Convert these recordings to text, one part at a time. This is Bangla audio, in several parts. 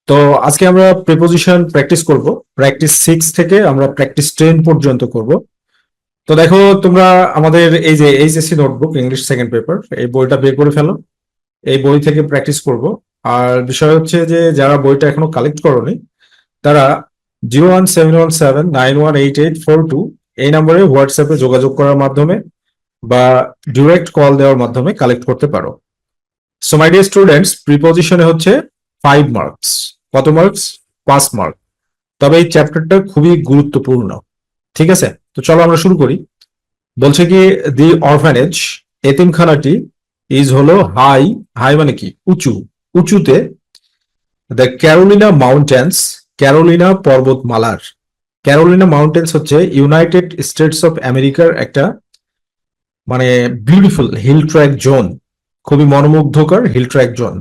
তো আজকে আমরা প্রিপোজিশন প্র্যাকটিস করব। প্র্যাকটিস 6 থেকে আমরা প্র্যাকটিস 10 পর্যন্ত করব। তো দেখো, তোমরা আমাদের এই যে HSC notebook English second paper, এই বইটা বের করে ফেলো। এই বই থেকে প্র্যাকটিস করব। আর বিষয় হচ্ছে যে যারা বইটা এখনো কালেক্ট করোনি তারা 01717918842 এই নম্বরে হোয়াটসঅ্যাপে যোগাযোগ করার মাধ্যমে বা ডিরেক্ট কল দেওয়ার মাধ্যমে কালেক্ট করতে পারো। সো মাই ডিয়ার স্টুডেন্টস, প্রিপোজিশনে হচ্ছে 5 মার্কস। কত মার্কস? 5 মার্ক। তবে এই চ্যাপ্টারটা খুবই গুরুত্বপূর্ণ। ঠিক আছে, তো চলো আমরা শুরু করি। বলছে কি, দি অরফানেজ, এতিমখানাটি, ইজ হলো হাই। হাই মানে কি? উঁচু, উঁচুতে। দ্য ক্যারোলিনা মাউন্টেন্স, ক্যারোলিনা পর্বতমালার। ক্যারোলিনা মাউন্টেন্স হচ্ছে ইউনাইটেড স্টেটস অফ আমেরিকার একটা মানে বিউটিফুল হিল ট্র্যাক জোন, খুবই মনোমুগ্ধকর হিল ট্র্যাক জোন।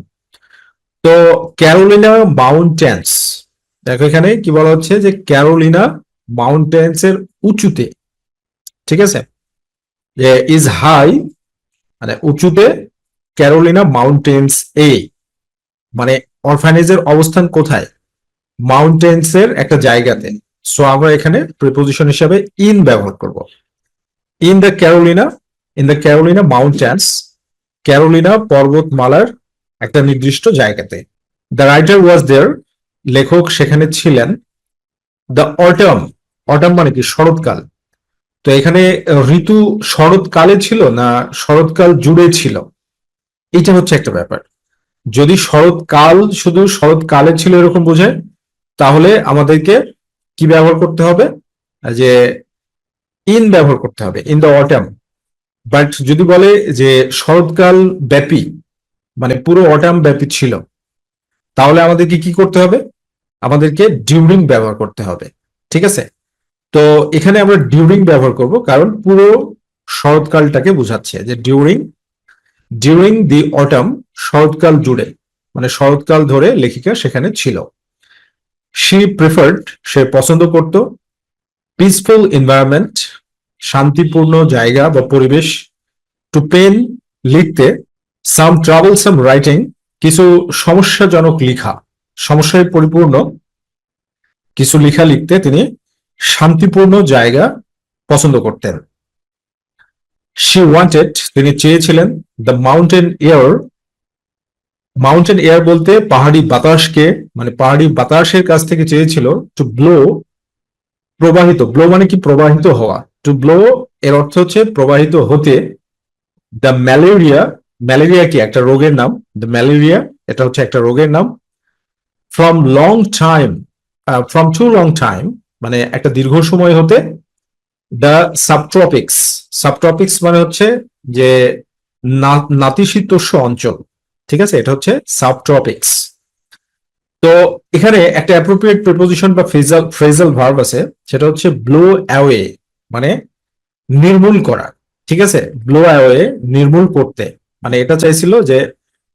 তো ক্যারোলিনা মাউন্টেন্স, দেখো এখানে কি বলা হচ্ছে যে ক্যারোলিনা মাউন্টেন্স এর উঁচুতে। ঠিক আছে, যে ইজ হাই মানে উঁচুতে, ক্যারোলিনা মাউন্টেন্স এ মানে অরফানেজের অবস্থান কোথায়? মাউন্টেন্স এর একটা জায়গাতে। সো আমরা এখানে প্রিপোজিশন হিসাবে ইন ব্যবহার করব। In the Carolina, in the Carolina mountains, Carolina পর্বতমালার একটা নির্দিষ্ট জায়গাতে। দ্য রাইটার ওয়াজ দেয়ার, লেখক সেখানে ছিলেন। দ্য অটম, অটম মানে কি? শরৎকাল। তো এখানে ঋতু শরৎকালে ছিল না শরৎকাল জুড়ে ছিল, এটা হচ্ছে একটা ব্যাপার। যদি শরৎকাল শুধু শরৎকালে ছিল এরকম বোঝায়, তাহলে আমাদেরকে কি ব্যবহার করতে হবে? যে ইন ব্যবহার করতে হবে, ইন দ্য অটম। বাট যদি বলে যে শরৎকাল ব্যাপী মানে পুরো অটাম ব্যাপী ছিল, তাহলে আমাদেরকে কি করতে হবে? আমাদেরকে ডিউরিং ব্যবহার করতে হবে। ঠিক আছে, তো এখানে আমরা ডিউরিং ব্যবহার করব কারণ পুরো শরৎকালটাকে বোঝাচ্ছে যে ডিউরিং, ডিউরিং দি অটাম, শরৎকাল জুড়ে মানে শরৎকাল ধরে লেখিকা সেখানে ছিল। শি প্রেফার্ড, সে পছন্দ করত। পিসফুল এনভায়রনমেন্ট, শান্তিপূর্ণ জায়গা বা পরিবেশ। টু পেন, লিখতে। সাম ট্রাভেলসাম রাইটিং, কিছু সমস্যাজনক লেখা, সমস্যায় পরিপূর্ণ কিছু লেখা লিখতে তিনি শান্তিপূর্ণ জায়গা পছন্দ করতেন। শি ওয়ান্টেড, তিনি চেয়েছিলেন। The mountain air, mountain air বলতে পাহাড়ি বাতাসকে মানে পাহাড়ি বাতাসের কাছ থেকে চেয়েছিল। টু ব্লো, প্রবাহিত। ব্লো মানে কি? প্রবাহিত হওয়া। টু ব্লো এর অর্থ হচ্ছে প্রবাহিত হতে। দ্য ম্যালেরিয়া, ম্যালেরিয়া কি? একটা রোগের নাম। দ্য ম্যালেরিয়া, এটা হচ্ছে একটা রোগের নাম। From long time, from to long time মানে একটা দীর্ঘ সময় হতে। দ্য সাবট্রপিক্স, সাবট্রপিক্স মানে হচ্ছে যে নাতিশীতোষ্ণ অঞ্চল। ঠিক আছে, এটা হচ্ছে সাবট্রপিক্স। তো এখানে একটা অ্যাপ্রোপ্রিয়েট প্রিপোজিশন বা ফ্রেজাল ভার্ব আছে, সেটা হচ্ছে ব্লো অ্যাওয়ে মানে নির্মূল করা। ঠিক আছে, ব্লো অ্যাওয়ে নির্মূল করতে, মানে এটা চাইছিল যে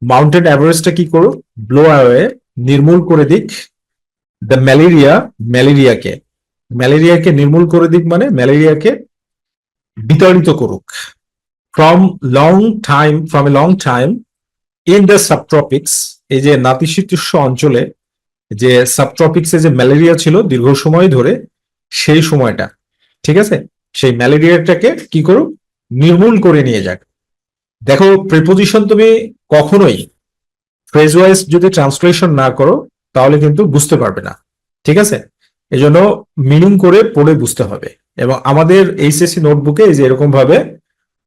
মাউন্টেন এভারেস্টটা কি করুক? ব্লো অ্যাওয়ে নির্মূল করে দিক। দ্য ম্যালেরিয়া, ম্যালেরিয়াকে, ম্যালেরিয়াকে নির্মূল করে দিক মানে ম্যালেরিয়াকে বিতাড়িত করুক। From long time, from a long time in the subtropics, এই যে নাতিশীতোষ্ণ অঞ্চলে যে সাবট্রপিক্সে যে ম্যালেরিয়া ছিল দীর্ঘ সময় ধরে, সেই সময়টা। ঠিক আছে, সেই ম্যালেরিয়াটাকে কি করুক? নির্মূল করে নিয়ে যাক। দেখো, প্রিপোজিশন তুমি কখনোই ফ্রেজ ওয়াইজ যদি ট্রান্সলেশন না করো তাহলে কিন্তু বুঝতে পারবে না। ঠিক আছে, এই জন্য মিনিং করে পড়ে বুঝতে হবে। এবং আমাদের এইচএসসি নোটবুকে এই যে এরকম ভাবে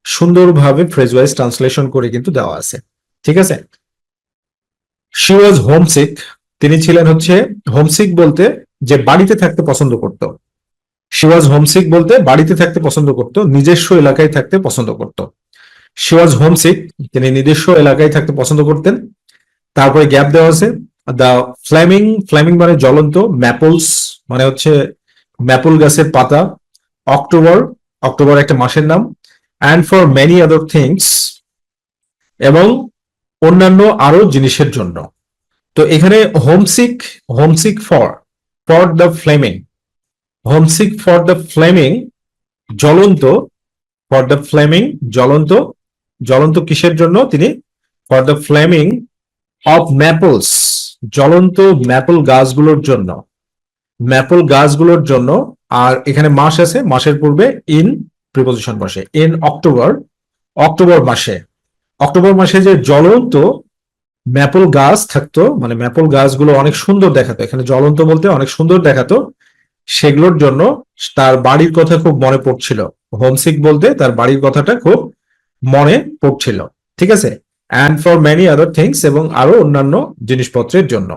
সুন্দরভাবে ফ্রেজ ওয়াইজ ট্রান্সলেশন করে কিন্তু দেওয়া আছে। ঠিক আছে, শি ওয়াজ হোমসিক, তিনি ছিলেন হচ্ছে হোমসিক বলতে যে বাড়িতে থাকতে পছন্দ করত। শি ওয়াজ হোমসিক বলতে বাড়িতে থাকতে পছন্দ করত, নিজস্ব এলাকায় থাকতে পছন্দ করত। শি ওয়াজ হোমসিক, তিনি নিজস্ব এলাকায় থাকতে পছন্দ করতেন। তারপরে গ্যাপ দেওয়া আছে। দ্য ফ্ল্যামিং, ফ্ল্যামিং মানে জ্বলন্ত। ম্যাপলস মানে হচ্ছে ম্যাপল গাছের পাতা। অক্টোবর, অক্টোবর একটা মাসের নাম। And for many other things, এবং অন্যান্য আরো জিনিসের জন্য। তো এখানে homesick, homesick for, for the flaming, homesick for the flaming জ্বলন্ত, ফর দ্য ফ্লেমিং জ্বলন্ত, জ্বলন্ত কিসের জন্য তিনি? For the flaming of maples, জ্বলন্ত ম্যাপল গাছগুলোর জন্য, ম্যাপল গাছগুলোর জন্য। আর এখানে মাস আছে, মাসের পূর্বে ইন প্রিপোজিশন বসে। ইন অক্টোবর, অক্টোবর মাসে, অক্টোবর মাসে যে জ্বলন্ত ম্যাপল গাছ থাকতো, মানে ম্যাপল গাছগুলো অনেক সুন্দর দেখাতো, এখানে জ্বলন্ত বলতে অনেক সুন্দর দেখাতো, সেগুলোর জন্য তার বাড়ির কথা খুব মনে পড়ছিল। হোমসিক বলতে তার বাড়ির কথাটা খুব মনে পড়ছিল, ঠিক আছে। And for many other things, এবং আরো অন্যান্য জিনিসপত্রের জন্য।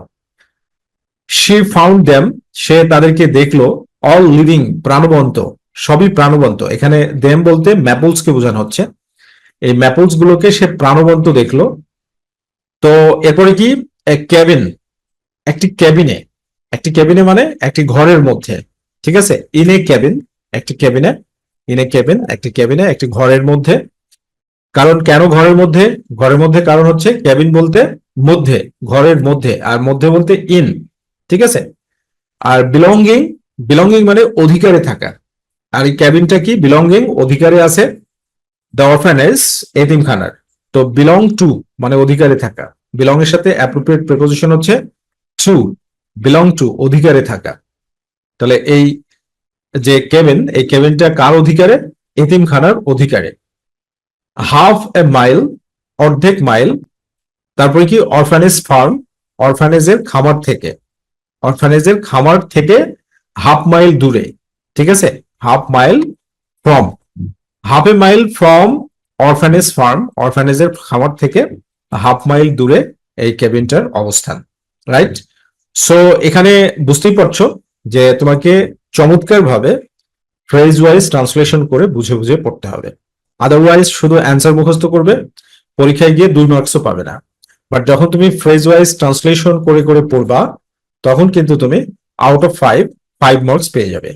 শি ফাউন্ড দেম, সে তাদেরকে দেখলো, অল লিভিং, প্রাণবন্ত, সবই প্রাণবন্ত। এখানে দেম বলতে ম্যাপলস কে বোঝানো হচ্ছে, এই ম্যাপলস গুলোকে সে প্রাণবন্ত দেখলো। তো এরপরে কি, ক্যাবিন, একটি ক্যাবিনে, একটি ক্যাবিনে মানে একটি ঘরের মধ্যে, ঠিক আছে। ইন এ ক্যাবিন, একটি ক্যাবিনে, ইন এ ক্যাবিন, একটি ক্যাবিনে, একটি ঘরের মধ্যে। কারণ কেন ঘরের মধ্যে, ঘরের মধ্যে কারণ হচ্ছে ক্যাবিন বলতে মধ্যে, ঘরের মধ্যে, আর মধ্যে বলতে ইন, ঠিক আছে। আর বিলঙ্গিং, বিলঙ্গিং মানে অধিকারে থাকা, আর এই ক্যাবিনটা কি বিলঙ্গিং, অধিকারে আছে দ্য অরফানেজ, এতিমখানার। তো বিলং টু মানে অধিকারে থাকা, বিলং এর সাথে অ্যাপ্রোপ্রিয়েট প্রিপোজিশন হচ্ছে টু, বিলং টু অধিকারে থাকা। তাহলে এই যে কেবিন, এই কেবিনটা কার অধিকারে, এতিমখানার অধিকারে। হাফ এ মাইল, অর্ধেক মাইল। তারপরে কি অরফানেজ ফার্ম, অরফানেজের খামার থেকে, অরফানেজের খামার থেকে হাফ মাইল দূরে, ঠিক আছে। Half mile from, half a mile from orphanage farm, অরফানেজের খামার থেকে হাফ মাইল দূরে এই কেবিনটার অবস্থান, রাইট। সো এখানে বুঝতেই পারছো যে তোমাকে চমৎকার ভাবে ফ্রেজ ওয়াইজ ট্রান্সলেশন করে বুঝে বুঝে পড়তে হবে। আদারওয়াইজ শুধু অ্যান্সার মুখস্থ করবে, পরীক্ষায় গিয়ে 2 মার্কসও পাবে না। বাট যখন তুমি ফ্রেজ ওয়াইজ ট্রান্সলেশন করে করে পড়বা, তখন কিন্তু তুমি আউট অফ 5 মার্কস পেয়ে যাবে।